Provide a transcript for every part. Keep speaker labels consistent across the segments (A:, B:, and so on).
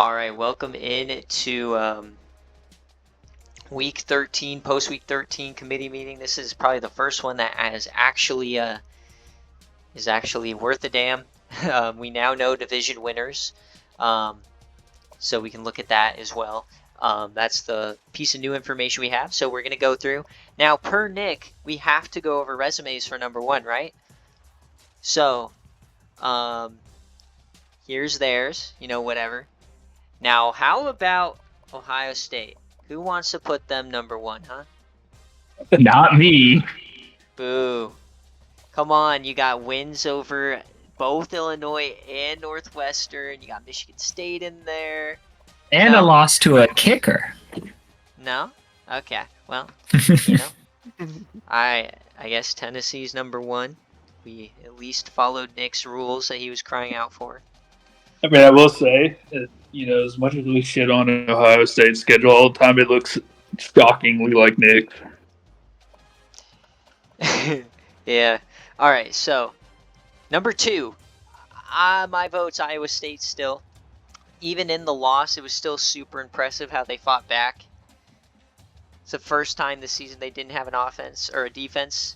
A: All right, welcome in to week 13, post week 13 committee meeting. This is probably the first one that is actually worth a damn. We now know division winners, so we can look at that as well. That's the piece of new information we have. So we're gonna go through now. Per Nick, we have to go over resumes for number one, right? So, here's theirs. Whatever. Now, how about Ohio State? Who wants to put them number one, huh?
B: Not me.
A: Boo. Come on, you got wins over both Illinois and Northwestern. You got Michigan State in there.
B: And a loss to a kicker.
A: No? Okay, well, I guess Tennessee's number one. We at least followed Nick's rules that he was crying out for.
C: I mean, I will say, as much as we shit on Ohio State's schedule all the time, it looks shockingly like Nick.
A: Yeah. All right, so number two, my vote's Iowa State still. Even in the loss, it was still super impressive how they fought back. It's the first time this season they didn't have an offense or a defense.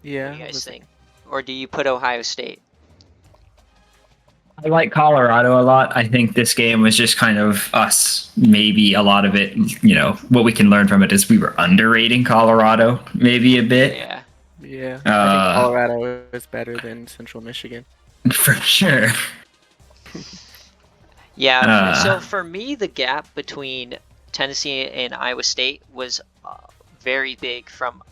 D: Yeah.
A: What do you guys think? Or do you put Ohio State?
B: I like Colorado a lot. I think this game was just kind of us. Maybe a lot of it, what we can learn from it is we were underrating Colorado maybe a bit.
A: Yeah.
D: Yeah. I think Colorado is better than Central Michigan.
B: For sure.
A: Yeah. So for me, the gap between Tennessee and Iowa State was very big from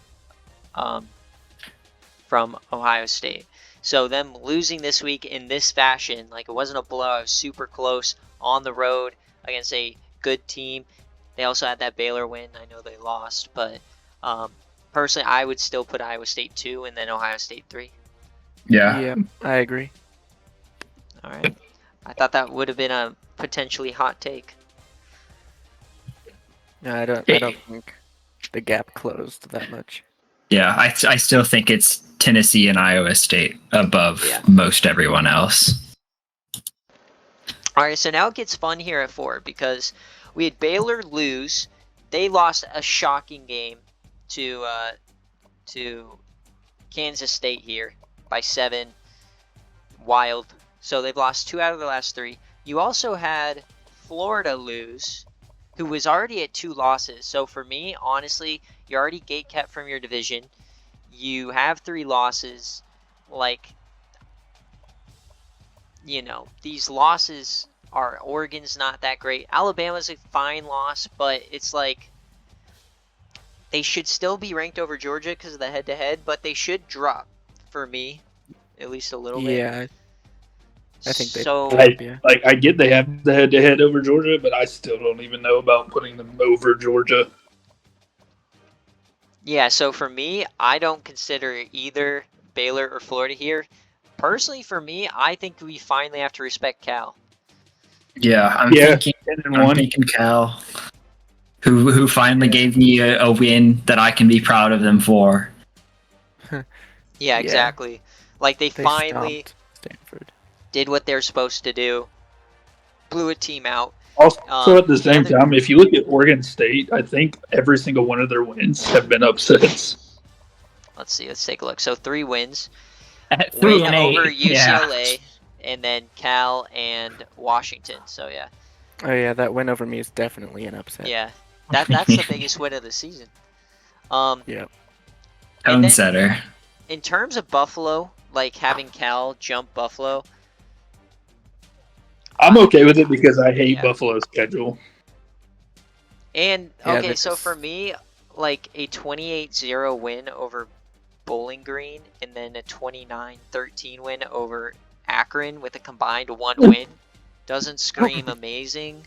A: Ohio State. So them losing this week in this fashion, like it wasn't a blowout, it was super close on the road against a good team. They also had that Baylor win. I know they lost, but personally, I would still put Iowa State 2 and then Ohio State 3.
B: Yeah,
D: I agree.
A: All right. I thought that would have been a potentially hot take.
D: No, I don't think the gap closed that much.
B: Yeah, I still think it's Tennessee and Iowa State above most everyone else.
A: All right, so now it gets fun here at 4 because we had Baylor lose. They lost a shocking game to Kansas State here by 7. Wild. So they've lost 2 out of the last 3. You also had Florida lose, who was already at 2 losses. So for me, honestly, you're already gate-kept from your division. You have 3 losses. These losses are, Oregon's not that great. Alabama's a fine loss, but it's like they should still be ranked over Georgia because of the head-to-head, but they should drop for me, at least a little bit.
D: Yeah, I think they.
A: So,
C: I get they have the head-to-head over Georgia, but I still don't even know about putting them over Georgia.
A: Yeah, so for me, I don't consider either Baylor or Florida here. Personally, for me, I think we finally have to respect Cal.
B: Yeah, I'm thinking Cal, who finally gave me a win that I can be proud of them for.
A: Yeah, exactly. Like they finally
D: Stanford.
A: Did what they're supposed to do. Blew a team out.
C: Also, at the same time, if you look at Oregon State, I think every single one of their wins have been upsets.
A: Let's see. Let's take a look. So 3 wins.
B: Win
A: over UCLA, and then Cal and Washington. So yeah.
D: Oh yeah, that win over me is definitely an upset.
A: Yeah, that's the biggest win of the season.
D: Yeah.
B: Tone setter.
A: In terms of Buffalo, like having Cal jump Buffalo,
C: I'm okay with it because I hate Buffalo's schedule.
A: And okay, so for me, like a 28-0 win over Bowling Green and then a 29-13 win over Akron with a combined 1 win doesn't scream amazing.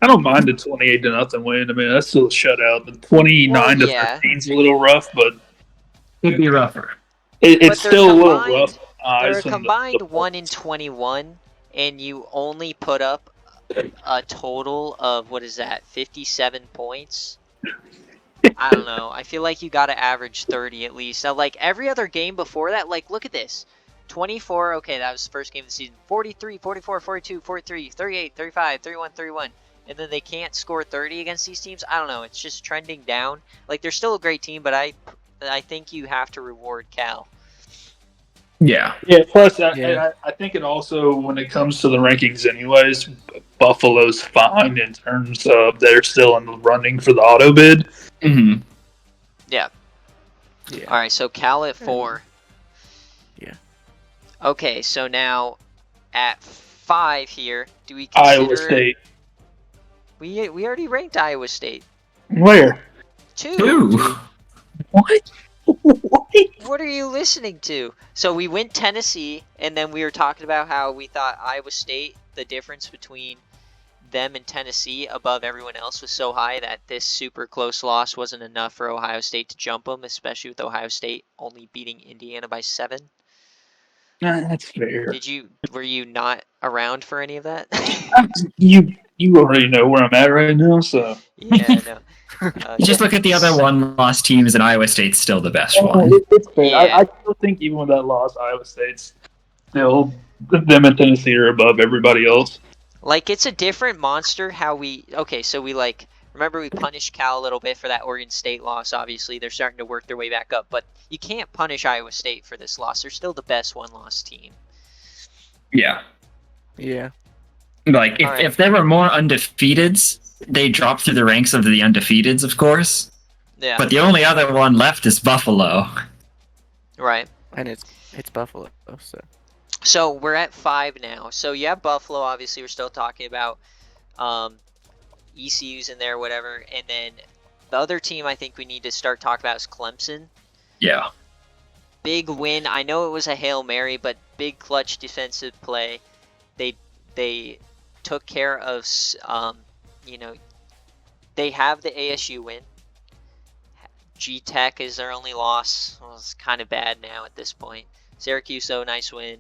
C: I don't mind the 28-0 win. I mean, that's still a shutout. The 29-13 is a little rough, but
B: could be rougher.
C: It's still a little rough.
A: They're combined 1-21, and you only put up a total of 57 points. I don't know. I feel like you got to average 30 at least. Now, like every other game before that, like look at this. 24, okay, that was the first game of the season. 43, 44, 42, 43, 38, 35, 31, 31. And then they can't score 30 against these teams. I don't know. It's just trending down. Like, they're still a great team, but I think you have to reward Cal.
B: Yeah.
C: Yeah. Plus,
D: Yeah.
C: I think it also, when it comes to the rankings, anyways, Buffalo's fine in terms of they're still in the running for the auto bid.
B: Mm-hmm.
A: Yeah.
D: Yeah.
A: All right, so Cal at 4.
D: Yeah.
A: Okay, so now at 5 here, do we consider...
C: Iowa State.
A: We already ranked Iowa State.
C: Where?
A: 2.
C: What?
A: What are you listening to? So we went Tennessee, and then we were talking about how we thought Iowa State, the difference between them and Tennessee above everyone else was so high that this super close loss wasn't enough for Ohio State to jump them, especially with Ohio State only beating Indiana by 7.
C: That's fair.
A: Were you not around for any of that?
C: You already know where I'm at right now, so.
A: Yeah, I know.
B: You just look at the other one-loss teams, and Iowa State's still the best one.
C: It's fair.
A: Yeah.
C: I still think even with that loss, Iowa State's still, them and Tennessee are above everybody else.
A: Like, it's a different monster how we... Okay, so we, like... Remember, we punished Cal a little bit for that Oregon State loss, obviously. They're starting to work their way back up. But you can't punish Iowa State for this loss. They're still the best one-loss team.
B: Yeah.
D: Yeah.
B: Like,
A: All right.
B: if there were more undefeateds, they drop through the ranks of the undefeateds, of course.
A: Yeah,
B: But the only other one left is Buffalo.
A: right.
D: And it's Buffalo, so.
A: So we're at 5 now. So you have Buffalo, obviously. We're still talking about ECU's in there, whatever. And then the other team I think we need to start talking about is Clemson.
B: Yeah.
A: Big win. I know it was a Hail Mary, but big clutch defensive play. They took care of, they have the ASU win. G-Tech is their only loss. Well, it's kind of bad now at this point. Syracuse, though, nice win.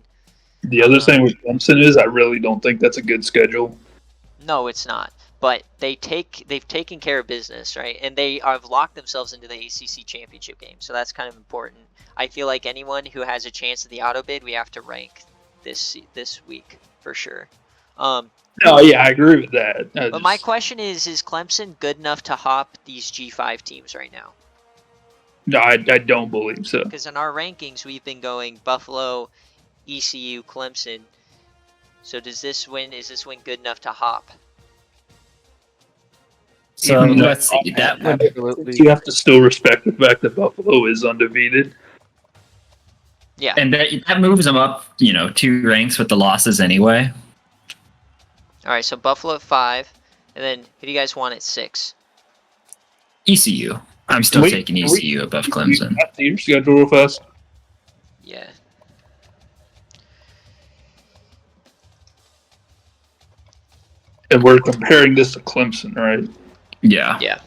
C: The other thing with Clemson is I really don't think that's a good schedule.
A: No, it's not. But they've taken care of business, right? And they have locked themselves into the ACC championship game. So that's kind of important. I feel like anyone who has a chance at the auto bid, we have to rank this week for sure.
C: No, yeah, I agree with that.
A: But my question is Clemson good enough to hop these G5 teams right now?
C: No, I don't believe so.
A: Because in our rankings, we've been going Buffalo, ECU, Clemson. So is this win good enough to hop?
B: So
C: Even
B: let's
C: though-
B: see. That would,
D: Absolutely.
C: You have to still respect the fact that Buffalo is undefeated.
A: Yeah.
B: and that moves them up, 2 ranks with the losses anyway.
A: All right, so Buffalo at 5. And then who do you guys want at 6?
B: ECU. I'm still
C: Wait,
B: taking
C: wait.
B: ECU above Clemson.
C: See your schedule real fast.
A: Yeah.
C: And we're comparing this to Clemson, right?
B: Yeah.
A: Yeah.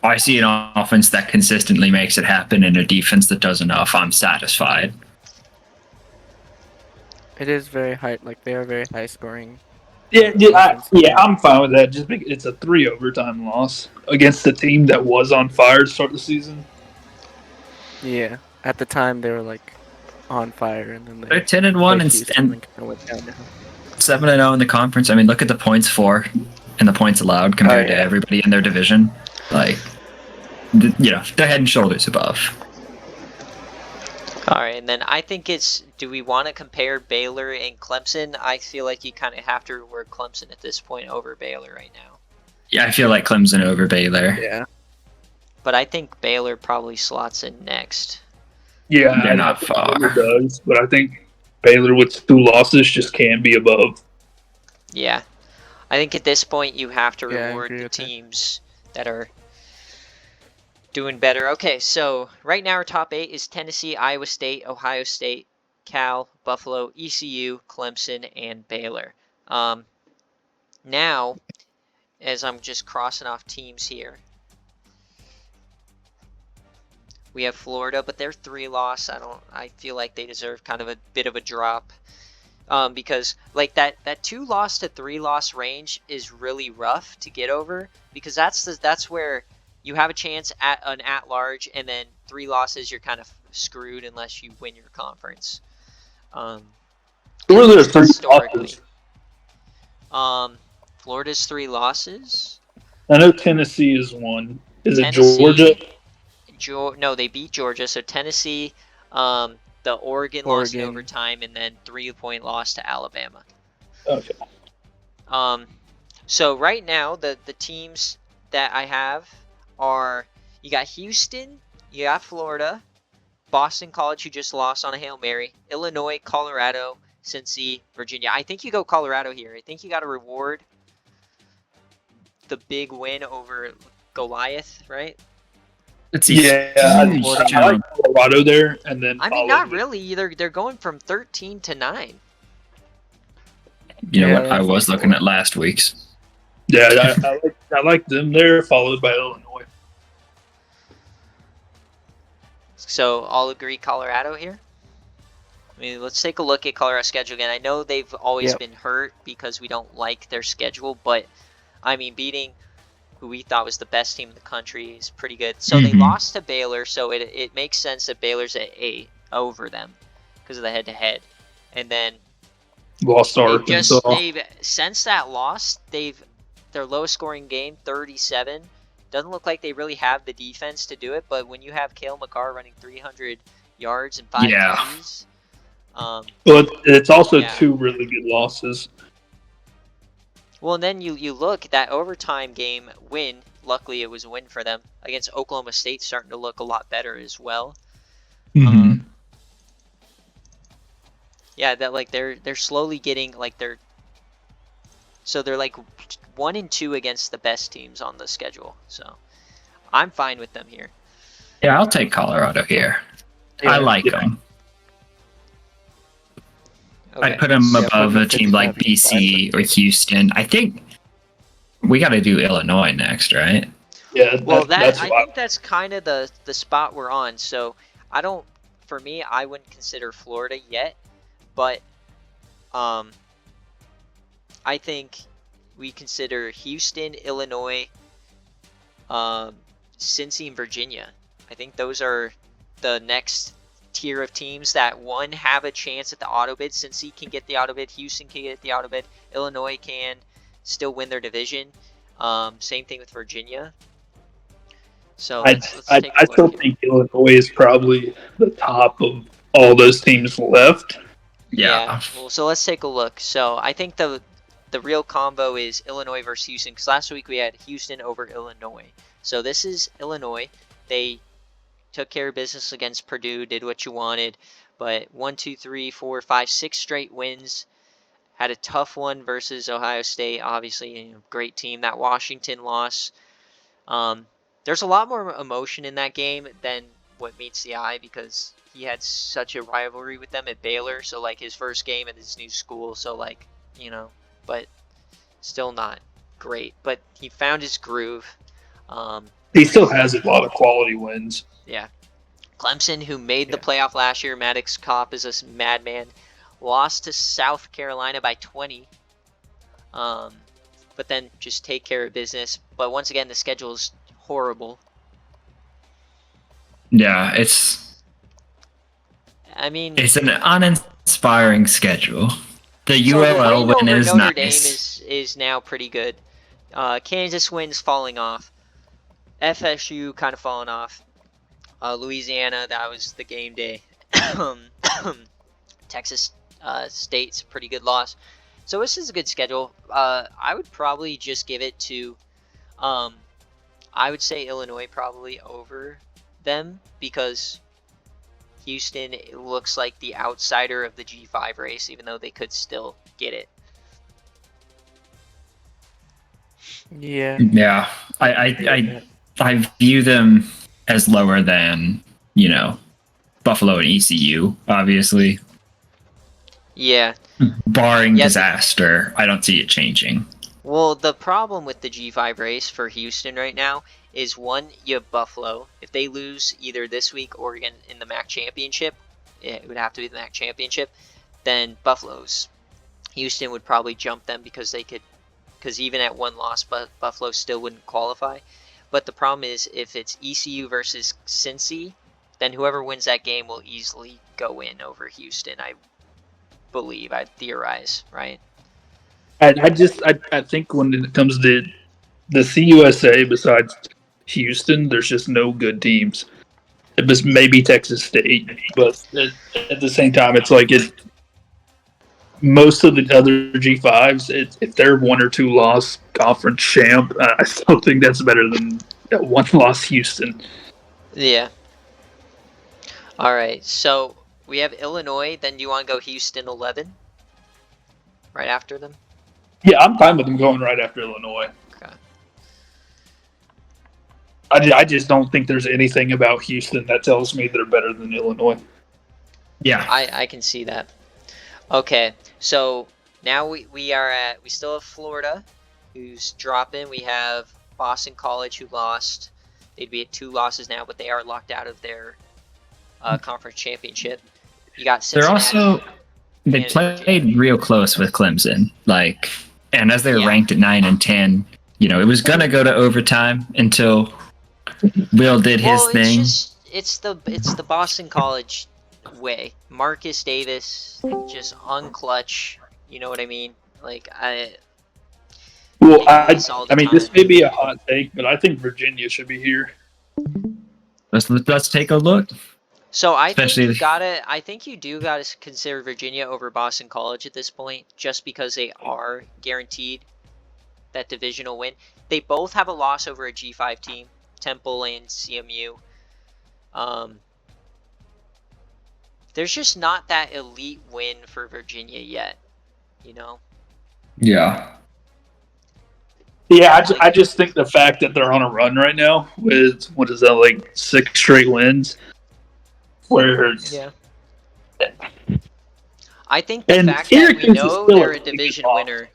B: I see an offense that consistently makes it happen and a defense that does enough. I'm satisfied.
D: It is very high. Like, they are very high scoring.
C: Yeah, I'm fine with that. Just because it's a 3 overtime loss against a team that was on fire to start the season.
D: Yeah. At the time, they were like on fire, and then
B: They're
D: they
B: 10-1
D: played Houston
B: and
D: and kind of went downhill.
B: 7-0 in the conference. I mean, look at the points for and the points allowed compared to
D: yeah.
B: everybody in their division. Like, they're head and shoulders above.
A: All right, and then I think do we want to compare Baylor and Clemson? I feel like you kind of have to reward Clemson at this point over Baylor right now.
B: Yeah, I feel like Clemson over Baylor.
D: Yeah.
A: But I think Baylor probably slots in next.
C: Yeah,
B: They're not far.
C: Baylor does, but I think Baylor with 2 losses just can't be above.
A: Yeah. I think at this point you have to
D: Yeah, I
A: reward
D: agree
A: the
D: with that.
A: teams that are doing better. Okay, so right now our top 8 is Tennessee, Iowa State, Ohio State, Cal, Buffalo, ECU, Clemson, and Baylor. Now, as I'm just crossing off teams here, we have Florida, but they're 3-loss. I feel like they deserve kind of a bit of a drop. Because like that 2-loss to 3-loss range is really rough to get over, because that's where you have a chance at an at-large, and then 3 losses you're kind of screwed unless you win your conference.
C: Who are their
A: least
C: three
A: historically.
C: losses?
A: Florida's 3 losses.
C: I know Tennessee is one. Is it
A: Tennessee,
C: Georgia?
A: No, they beat Georgia. So Tennessee, the Oregon lost in overtime, and then 3-point loss to Alabama.
C: Okay.
A: So right now, the teams that I have are, you got Houston, you got Florida, Boston College, who just lost on a Hail Mary, Illinois, Colorado, Cincy, Virginia. I think you go Colorado here. I think you got to reward the big win over Goliath, right?
B: It's a
C: Yeah,
B: huge
C: I
B: jump.
C: like Colorado there, and then
A: I mean, not really. They're going from 13 to 9.
B: You know
D: Yeah,
B: what? I
D: that's
B: was
D: not
B: looking
D: cool.
B: at last week's.
C: Yeah, I like them there, followed by Illinois.
A: So I'll agree Colorado here. I mean, let's take a look at Colorado's schedule again. I know they've always been hurt because we don't like their schedule, but I mean, beating who we thought was the best team in the country is pretty good. So they lost to Baylor, so it makes sense that Baylor's at 8 over them because of the head-to-head. And then
C: Lost to Arkansas.
A: they've since that loss, their lowest scoring game, 37. Doesn't look like they really have the defense to do it, but when you have Cale McCarr running 300 yards and 5 TDs,
C: but it's also 2 really good losses.
A: Well, and then you look, that overtime game win, luckily it was a win for them, against Oklahoma State, starting to look a lot better as well. Yeah, that like they're slowly getting like they're like 1 and 2 against the best teams on the schedule. So I'm fine with them here.
B: Yeah, I'll take Colorado here.
D: Yeah.
B: I like them.
A: Okay.
B: I put them above a team like BC or Houston. I think we got to do Illinois next, right?
C: Yeah.
A: Well, I think that's kind of the spot we're on. So for me, I wouldn't consider Florida yet, but I think we consider Houston, Illinois, Cincy, and Virginia. I think those are the next tier of teams that, one, have a chance at the auto bid. Cincy can get the auto bid, Houston can get the auto bid, Illinois can still win their division. Same thing with Virginia. So
C: I still think Illinois is probably the top of all those teams left.
A: Yeah. Well, so let's take a look. So I think the real combo is Illinois versus Houston, because last week we had Houston over Illinois. So this is Illinois. They took care of business against Purdue, did what you wanted, but 1, 2, 3, 4, 5, 6 straight wins. Had a tough one versus Ohio State, obviously, great team. That Washington loss. There's a lot more emotion in that game than what meets the eye, because he had such a rivalry with them at Baylor. So like his first game at his new school. So like, but still not great. But he found his groove.
C: He still has a lot of quality wins.
A: Yeah. Clemson, who made the playoff last year, Maddox Kopp is a madman, lost to South Carolina by 20. But then just take care of business. But once again, the schedule is horrible.
B: Yeah, it's an uninspiring schedule. The ULL win is
A: Notre
B: nice.
A: Dame is now pretty good. Kansas wins falling off. FSU kind of falling off. Louisiana, that was the game day. Texas State's a pretty good loss. So this is a good schedule. I would probably just give it to, I would say Illinois probably over them, because Houston looks like the outsider of the G5 race, even though they could still get it.
D: Yeah.
B: Yeah, I view them as lower than, Buffalo and ECU, obviously.
A: Yeah.
B: Barring disaster, I don't see it changing.
A: Well, the problem with the G5 race for Houston right now is, one, you have Buffalo. If they lose either this week or again in the MAC championship, it would have to be the MAC championship, then Houston would probably jump them, because even at 1 loss, Buffalo still wouldn't qualify. But the problem is, if it's ECU versus Cincy, then whoever wins that game will easily go in over Houston. I believe, I theorize, right?
C: I think when it comes to the CUSA, besides Houston, there's just no good teams. It was maybe Texas State, but at the same time, it's like most of the other G5s, if they're 1 or 2 loss conference champ, I still think that's better than a 1 loss Houston.
A: Yeah. All right. So we have Illinois. Then do you want to go Houston 11? Right after them?
C: Yeah, I'm fine with them going right after Illinois.
A: Okay.
C: I just don't think there's anything about Houston that tells me they're better than Illinois.
B: Yeah.
A: I can see that. Okay. So now we still have Florida, who's dropping. We have Boston College, who lost. They'd be at 2 losses now, but they are locked out of their conference championship. You got Cincinnati.
B: They
A: and
B: played
A: Virginia.
B: real close with Clemson, and as they were
A: Yeah.
B: ranked at 9 and 10, it was gonna go to overtime until Will did his
A: Well,
B: thing.
A: it's the Boston College way. Marcus Davis just unclutch. You know what I mean? Like
C: Well,
A: They do this all the
C: I mean, this
A: time.
C: may be a hot take, but I think Virginia should be here.
B: Let's take a look.
A: So I
B: Especially
A: think you do gotta consider Virginia over Boston College at this point, just because they are guaranteed that divisional win. They both have a loss over a G5 team, Temple and CMU. There's just not that elite win for Virginia yet,
B: Yeah.
C: Yeah, I just think the fact that they're on a run right now with, what is that, like 6 straight wins, where
A: Yeah. I think the
C: And
A: fact that we
C: Syracuse is
A: know
C: still
A: they're
C: a
A: a
C: pretty
A: division
C: good
A: winner.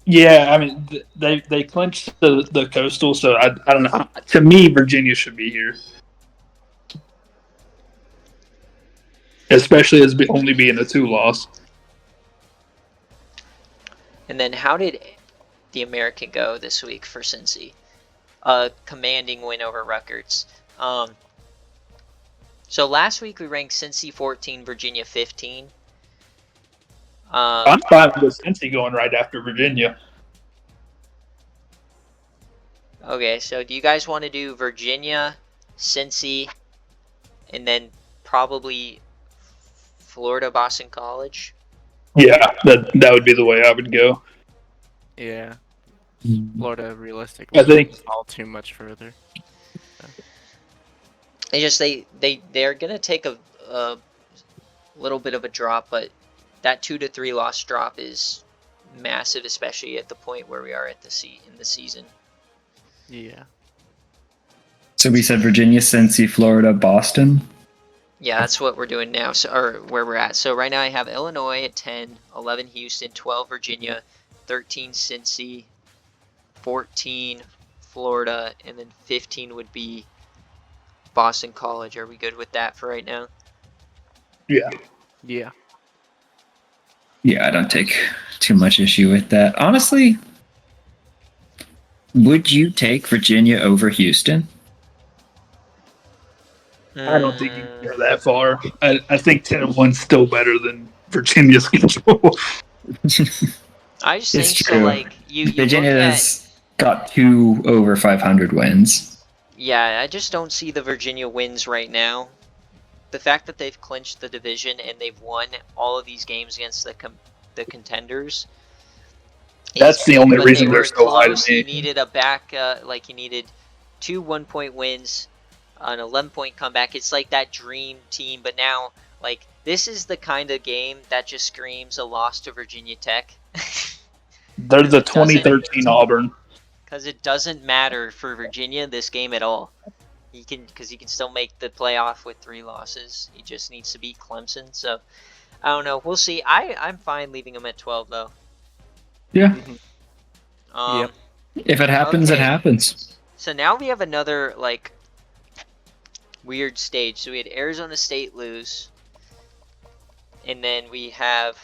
C: yeah, I mean they clinched the Coastal, so I don't know. To me, Virginia should be here, especially as only being a 2 loss.
A: And then how did the American go this week for Cincy? Commanding win over Rutgers. So last week we ranked Cincy 14, Virginia 15.
C: I'm fine with Cincy going right after Virginia.
A: Okay, so do you guys want to do Virginia, Cincy, and then probably Florida, Boston College?
C: Yeah, that would be the way I would go.
D: Yeah. Florida, realistically,
C: I think
D: all too much further.
A: They just they're gonna take a little bit of a drop, but that 2 to 3 loss drop is massive, especially at the point where we are at in the season.
D: Yeah.
B: So we said Virginia, Cincy, Florida, Boston.
A: Yeah, that's what we're doing now, or where we're at. So right now I have Illinois at 10, 11 Houston, 12 Virginia, 13 Cincy, 14 Florida, and then 15 would be Boston College. Are we good with that for right now?
C: yeah.
D: Yeah.
B: Yeah, I don't take too much issue with that. Honestly, would you take Virginia over Houston?
C: I don't think you can go that far. I think 10-1 is still better than Virginia's schedule.
A: I just
B: It's
A: think
B: true.
A: so. Like you look at,
B: Virginia's got 2 over 500 wins.
A: yeah, I just don't see the Virginia wins right now. The fact that they've clinched the division and they've won all of these games against the contenders.
C: That's the only reason they're so high to me.
A: You needed a back, you needed 2 1-point wins, an 11-point comeback. It's like that dream team, but now, like, this is the kind of game that just screams a loss to Virginia Tech.
C: They're the 2013 Auburn.
A: Because it doesn't matter for Virginia this game at all. He can still make the playoff with 3 losses. He just needs to beat Clemson. So I don't know. We'll see. I'm fine leaving him at 12 though.
B: Yeah.
A: Yep.
B: If it happens,
A: Okay.
B: it happens.
A: So now we have another like weird stage. So we had Arizona State lose, and then we have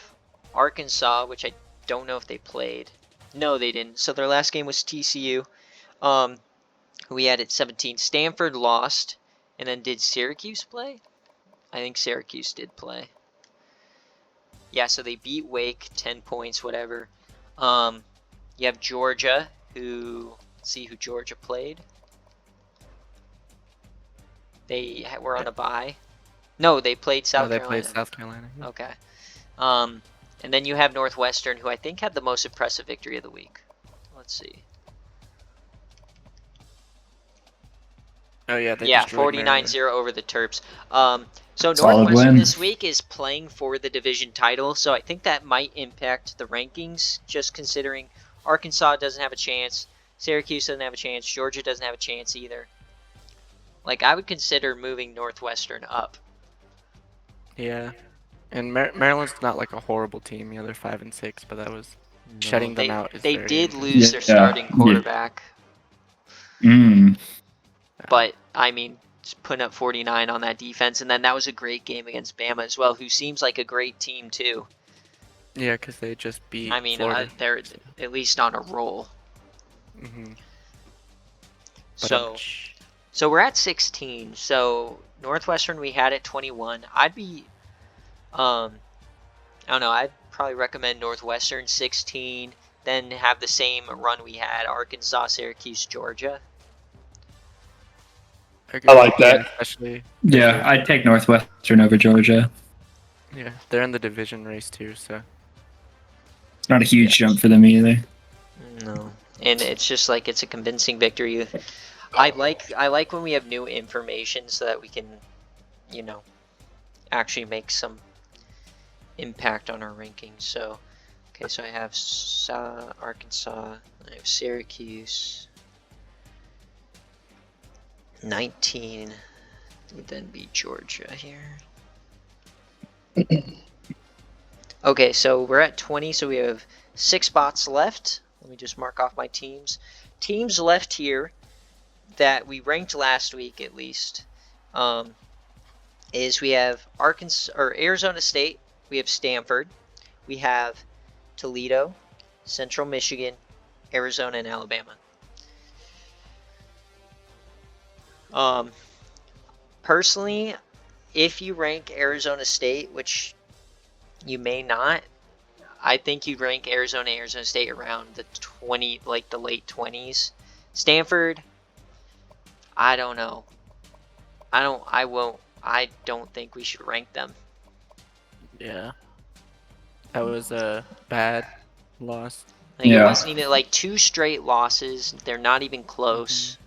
A: Arkansas, which I don't know if they played. No, they didn't. So their last game was TCU. who we had at 17. Stanford lost, and then did Syracuse play? I think Syracuse did play. Yeah, so they beat Wake 10 points, whatever. You have Georgia, who, let's see who Georgia played. They were on a bye. No, they played South
D: They
A: Carolina.
D: played South Carolina. Yeah.
A: Okay. And then you have Northwestern, who I think had the most impressive victory of the week. Let's see.
D: Oh yeah, they
A: Yeah,
D: destroyed Maryland.
A: 49-0 over the Terps. So
B: Solid
A: Northwestern
B: win.
A: this week is playing for the division title, so I think that might impact the rankings, just considering Arkansas doesn't have a chance, Syracuse doesn't have a chance, Georgia doesn't have a chance either. Like, I would consider moving Northwestern up.
D: Yeah, and Maryland's not like a horrible team. Yeah, they're 5 and 6, but that was shutting them out.
A: They
D: very
A: did
D: dangerous.
A: lose their starting quarterback, but I mean, just putting up 49 on that defense, and then that was a great game against Bama as well, who seems like a great team too.
D: Yeah, because they just beat.
A: I mean,
D: Florida.
A: they're at least on a roll. So we're at 16. So Northwestern we had at 21. I'd be, I don't know. I'd probably recommend Northwestern 16. Then have the same run we had: Arkansas, Syracuse, Georgia.
C: I like that.
D: Especially.
B: Yeah, I'd take Northwestern over Georgia.
D: Yeah, they're in the division race too, so.
B: It's not a huge jump for them either.
A: No, and it's just like it's a convincing victory. I like when we have new information so that we can, actually make some impact on our rankings. So, okay, so I have Arkansas, I have Syracuse. 19 would then be Georgia here. Okay, so we're at 20, so we have 6 spots left. Let me just mark off my teams. Teams left here that we ranked last week, at least, is we have Arizona State, we have Stanford, we have Toledo, Central Michigan, Arizona, and Alabama. Personally, if you rank Arizona State, which you may not, I think you'd rank Arizona State around the the late 20s. Stanford, I don't know. I don't think we should rank them.
D: Yeah. That was a bad loss.
A: Like, it wasn't even like 2 straight losses. They're not even close.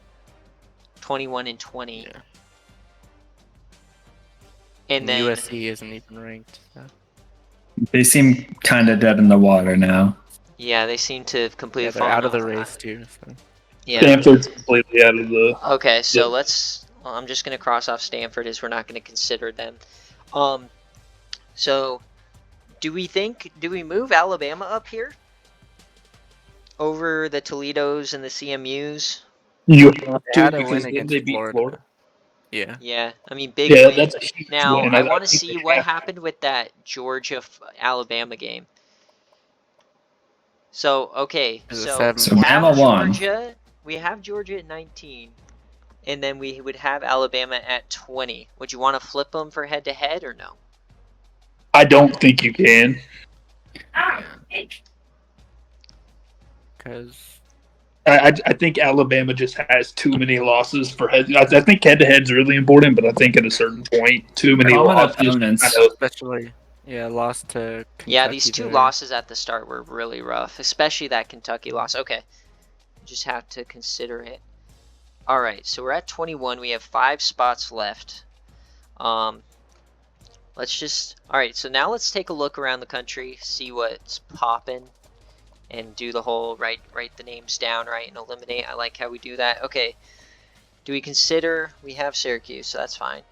A: 21 and 20.
D: Yeah.
A: And then
D: USC isn't even ranked. So.
B: They seem kind of dead in the water now.
A: Yeah, they seem to have completely
D: they're
A: fallen
D: out of the
A: off.
D: race too. So.
A: Yeah.
C: Stanford's completely out of the.
A: Okay, so I'm just gonna cross off Stanford as we're not gonna consider them. So do we move Alabama up here over the Toledos and the CMUs?
C: You
D: They
C: have
D: had
C: to
D: a win
C: because then
D: against
C: they beat Florida.
D: Yeah.
A: Yeah, I mean, big
C: Yeah,
A: win.
C: that's a huge
A: Now,
C: win.
A: I want to
C: think
A: see
C: they
A: what
C: have-
A: happened with that Georgia-Alabama game. So, okay,
D: Is it
A: so
D: 7?
B: So Bama won.
A: We have Georgia at 19, and then we would have Alabama at 20. Would you want to flip them for head-to-head or no?
C: I don't think you can.
D: Because
C: I think Alabama just has too many losses for head. I think head-to-head's really important, but I think at a certain point, too many
B: Common
C: losses.
B: opponents.
D: especially, lost to Kentucky.
A: Yeah, these 2
D: there.
A: losses at the start were really rough, especially that Kentucky loss. Okay, just have to consider it. All right, so we're at 21. We have 5 spots left. All right, so now let's take a look around the country, see what's popping, and do the whole write the names down, right, and eliminate. I like how we do that. Okay, do we consider, we have Syracuse, so that's fine.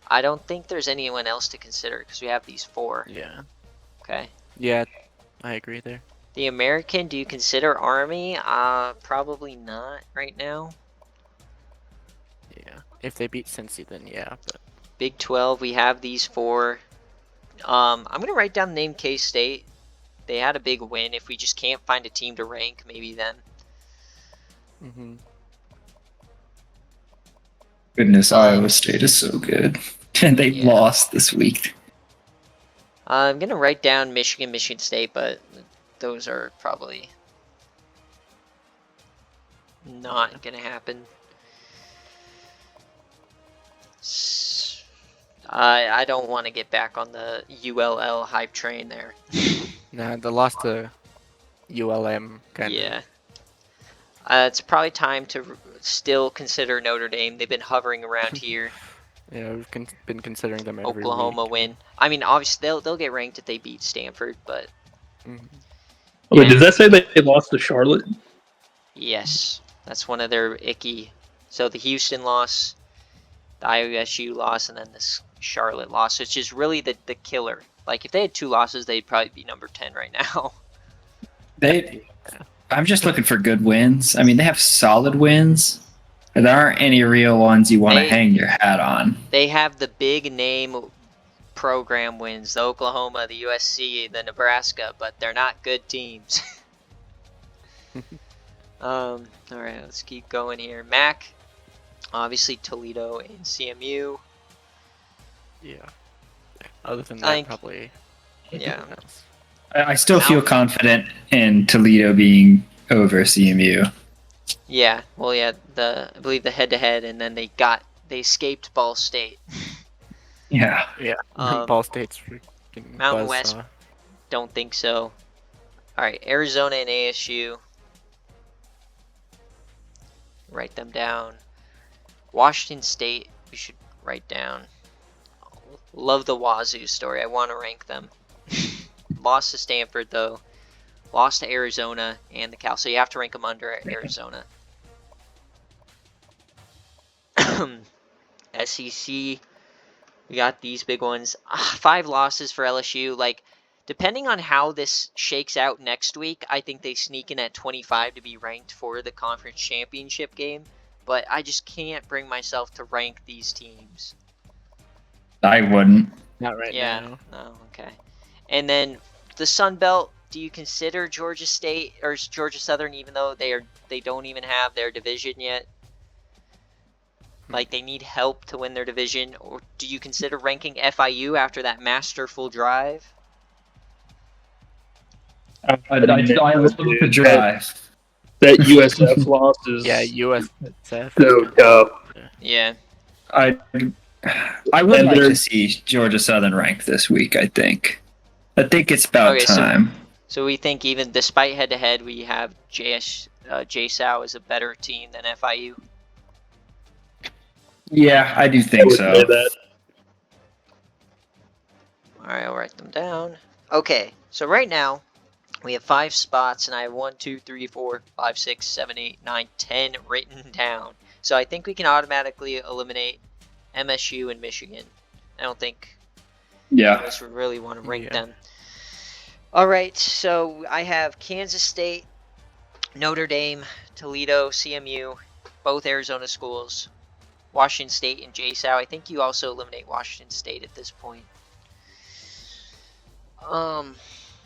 A: I don't think there's anyone else to consider because we have these 4.
D: Yeah.
A: Okay.
D: Yeah, I agree there.
A: The American, do you consider Army? Probably not right now.
D: Yeah. If they beat Cincy, then yeah. But
A: Big 12, we have these 4. I'm going to write down the name K-State. They had a big win. If we just can't find a team to rank, maybe then.
B: Goodness,
A: Um,
B: Iowa State is so good. And they
A: Yeah.
B: lost this week.
A: I'm going to write down Michigan, Michigan State, but those are probably not going to happen. I don't want to get back on the ULL hype train there.
D: Nah, the loss to ULM kind of.
A: Yeah. It's probably time to still consider Notre Dame. They've been hovering around here.
D: Yeah, we've been considering them every
A: Oklahoma
D: week.
A: win. I mean, obviously they'll get ranked if they beat Stanford, but
D: Mhm.
C: Wait, did that say they lost to Charlotte?
A: yes, that's one of their icky. So the Houston loss, the IOSU loss, and then this Charlotte loss, which is really the killer. Like if they had 2 losses, they'd probably be number 10 right now.
B: I'm just looking for good wins. I mean, they have solid wins, but there aren't any real ones you want to hang your hat on.
A: They have the big name program wins, the Oklahoma, the USC, the Nebraska, but they're not good teams. All right, let's keep going here. MAC, obviously Toledo and CMU.
D: Yeah. Other than that,
A: think-
D: probably.
A: Yeah.
D: nothing else.
B: I still feel confident in Toledo being over CMU.
A: Yeah, well, yeah, I believe the head-to-head, and then they escaped Ball State.
B: Yeah.
D: Yeah.
A: Um,
D: Ball State's freaking
A: Mountain West.
D: buzzsaw.
A: Don't think so. All right, Arizona and ASU. Write them down. Washington State, we should write down. Love the Wazoo story. I want to rank them. Lost to Stanford, though. Lost to Arizona and the Cal. So you have to rank them under Arizona. SEC, we got these big ones. 5 losses for LSU. Like, depending on how this shakes out next week, I think they sneak in at 25 to be ranked for the conference championship game. But I just can't bring myself to rank these teams.
B: I wouldn't.
D: Not right now.
A: No, okay. And then the Sun Belt, do you consider Georgia State or Georgia Southern, even though they don't even have their division yet? Like, they need help to win their division? Or do you consider ranking FIU after that masterful drive?
B: I love the drive.
C: That USF loss is
D: Yeah, USF.
C: so tough.
A: Yeah.
B: I would
C: And
B: like
C: they're-
B: to see Georgia Southern ranked this week, I think. I think it's about
A: Okay, so-
B: time.
A: So we think even despite head-to-head, we have JSOW as a better team than FIU?
B: Yeah, I do
C: I
B: think
C: would
B: so.
C: say that.
A: Alright, I'll write them down. Okay, so right now, we have 5 spots, and I have 1, 2, 3, 4, 5, 6, 7, 8, 9, 10 written down. So I think we can automatically eliminate MSU and Michigan. I don't think
B: Yeah.
A: us would really want to rank
D: Yeah.
A: them. Alright, so I have Kansas State, Notre Dame, Toledo, CMU, both Arizona schools, Washington State, and JSOW. I think you also eliminate Washington State at this point.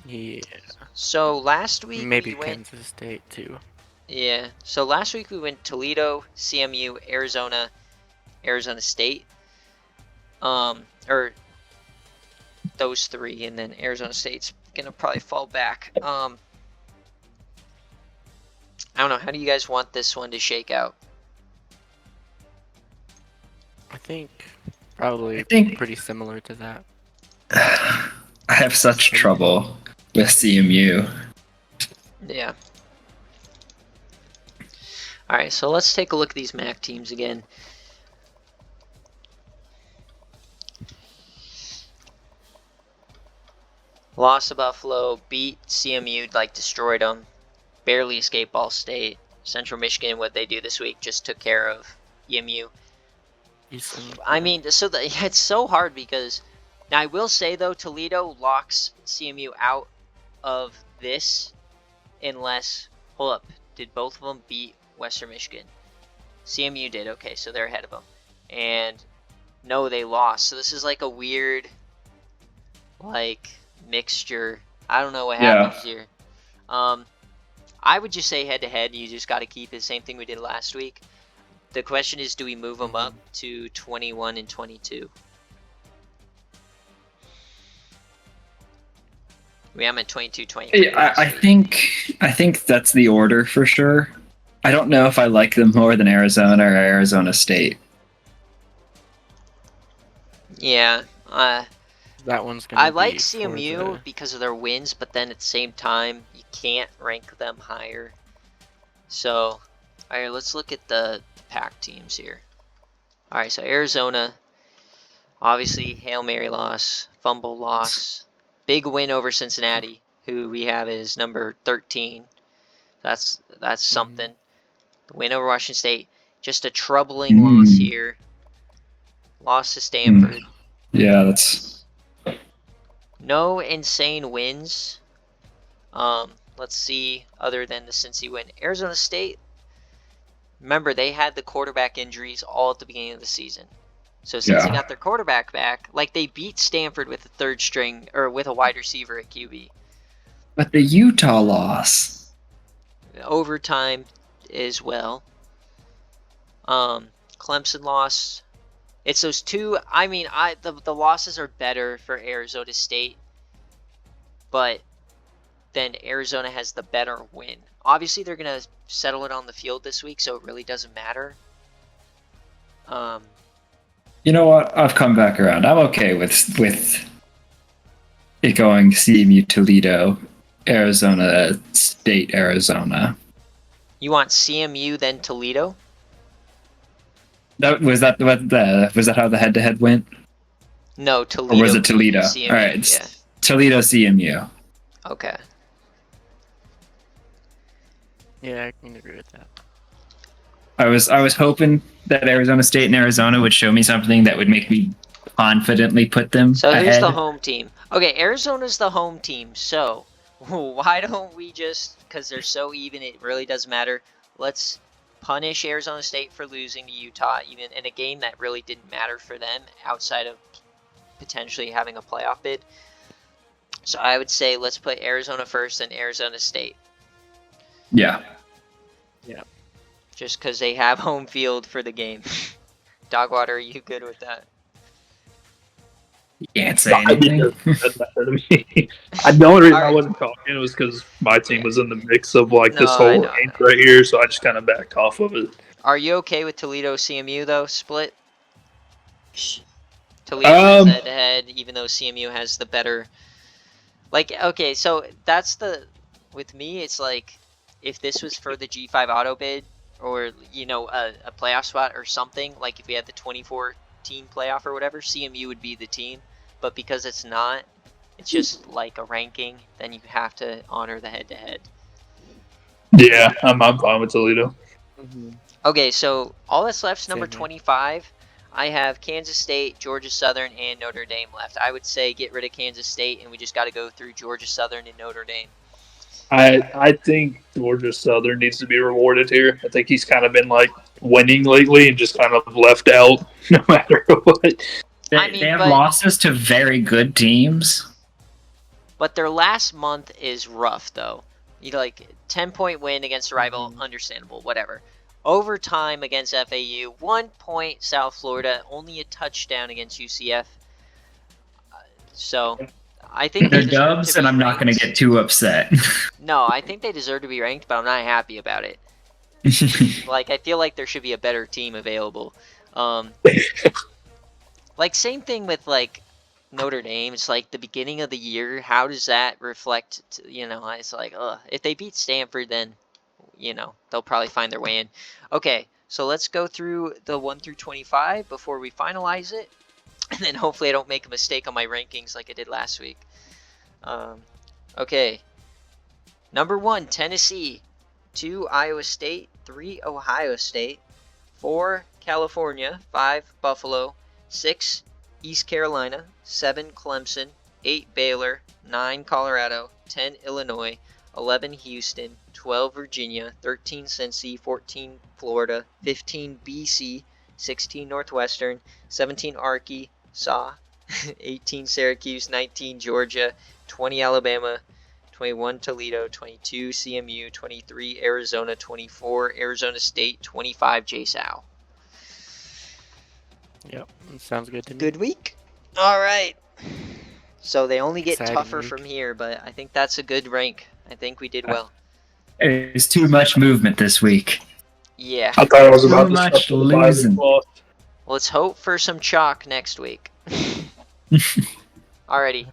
D: Yeah.
A: So last week
D: Maybe
A: we went...
D: Kansas State too.
A: Yeah, so last week we went Toledo, CMU, Arizona, Arizona State. Or those 3, and then Arizona State's gonna probably fall back. I don't know, how do you guys want this one to shake out?
D: I think probably pretty similar to that.
B: I have such trouble with CMU.
A: Yeah. Alright, so let's take a look at these MAC teams again. Lost to Buffalo, beat CMU, like destroyed them. Barely escaped Ball State. Central Michigan, what they do this week, just took care of EMU. I mean, so it's so hard because now I will say though, Toledo locks CMU out of this unless, hold up, did both of them beat Western Michigan? CMU did, okay, so they're ahead of them. And no, they lost. So this is like a weird, like, mixture. I don't know what happens here. I would just say head to head, you just got to keep it. Same thing we did last week. The question is, do we move them up to 21 and 22? I'm at 22, 23.
B: Yeah, I think that's the order for sure. I don't know if I like them more than Arizona or Arizona State.
A: Yeah.
D: That one's gonna
A: I like
D: be for
A: CMU
D: the-
A: because of their wins, but then at the same time, you can't rank them higher. So, alright, let's look at the pack teams here. Alright, so Arizona, obviously Hail Mary loss, fumble loss, big win over Cincinnati, who we have is number 13. That's something. The win over Washington State, just a troubling loss here. Loss to Stanford.
B: Yeah, that's
A: No insane wins. Let's see, other than the Cincy win. Arizona State, remember, they had the quarterback injuries all at the beginning of the season. So since they got their quarterback back, like they beat Stanford with a third string, or with a wide receiver at QB.
B: But the Utah loss.
A: Overtime as well. Clemson lost. It's those two. I mean, the losses are better for Arizona State, but then Arizona has the better win. Obviously, they're gonna settle it on the field this week, so it really doesn't matter.
B: You know what? I've come back around. I'm okay with it going CMU Toledo, Arizona State, Arizona.
A: You want CMU then Toledo?
B: Was that how the head-to-head went?
A: No, Toledo.
B: Or was it Toledo?
A: CMU,
B: All right,
A: yeah.
B: Toledo CMU.
A: Okay.
D: Yeah, I can agree with that.
B: I was hoping that Arizona State and Arizona would show me something that would make me confidently put them
A: So
B: ahead.
A: who's the home team? Okay, Arizona's the home team. So why don't we just, because they're so even, it really doesn't matter. Let's punish Arizona State for losing to Utah, even in a game that really didn't matter for them outside of potentially having a playoff bid. So I would say let's put Arizona first and Arizona State.
B: Yeah.
A: Just because they have home field for the game. Dogwater, are you good with that?
B: You can't say anything.
C: It doesn't matter to me. The only reason I wasn't talking was because my team was in the mix of this whole range right here, so I just kind of backed off of it.
A: Are you okay with Toledo CMU though, split? Toledo has head-to-head, even though CMU has the better. Like, okay, so that's with me, it's like, if this was for the G5 auto bid, or, you know, a playoff spot or something, like if we had the 24-team playoff or whatever, CMU would be the team. But because it's not, it's just like a ranking, then you have to honor the head-to-head.
C: Yeah, I'm fine with Toledo.
A: Okay, so all that's left is number
D: Same here.
A: 25. I have Kansas State, Georgia Southern, and Notre Dame left. I would say get rid of Kansas State, and we just got to go through Georgia Southern and Notre Dame.
C: I think Georgia Southern needs to be rewarded here. I think he's kind of been winning lately and just kind of left out no matter what.
B: They have losses to very good teams.
A: But their last month is rough, though. 10-point win against a rival, understandable, whatever. Overtime against FAU, 1 point South Florida, only a touchdown against UCF. So I think
B: they're dubs, and I'm not going to get too upset.
A: No, I think they deserve to be ranked, but I'm not happy about it. I feel like there should be a better team available. Same thing with Notre Dame. It's the beginning of the year. How does that reflect? It's if they beat Stanford, then they'll probably find their way in. Okay, so let's go through the 1 through 25 before we finalize it, and then hopefully I don't make a mistake on my rankings like I did last week. Okay. Number 1, Tennessee. 2, Iowa State. 3, Ohio State. 4, California. 5, Buffalo. 6, East Carolina. 7, Clemson. 8, Baylor. 9, Colorado. 10, Illinois. 11, Houston. 12, Virginia. 13, Cincy. 14, Florida. 15, BC. 16, Northwestern. 17, Arkansas. 18, Syracuse. 19, Georgia. 20, Alabama. 21, Toledo. 22, CMU. 23, Arizona. 24, Arizona State. 25, JSOW.
D: Yep, sounds good to me.
A: Good week. All right. So they only get
D: Exciting
A: tougher
D: week.
A: from here, but I think that's a good rank. I think we did well.
B: There's too much movement this week.
A: Yeah.
C: I thought I was
B: Too
C: about to
B: much
C: suffer the bye
B: losing.
C: week loss.
A: Let's hope for some chalk next week. Alrighty.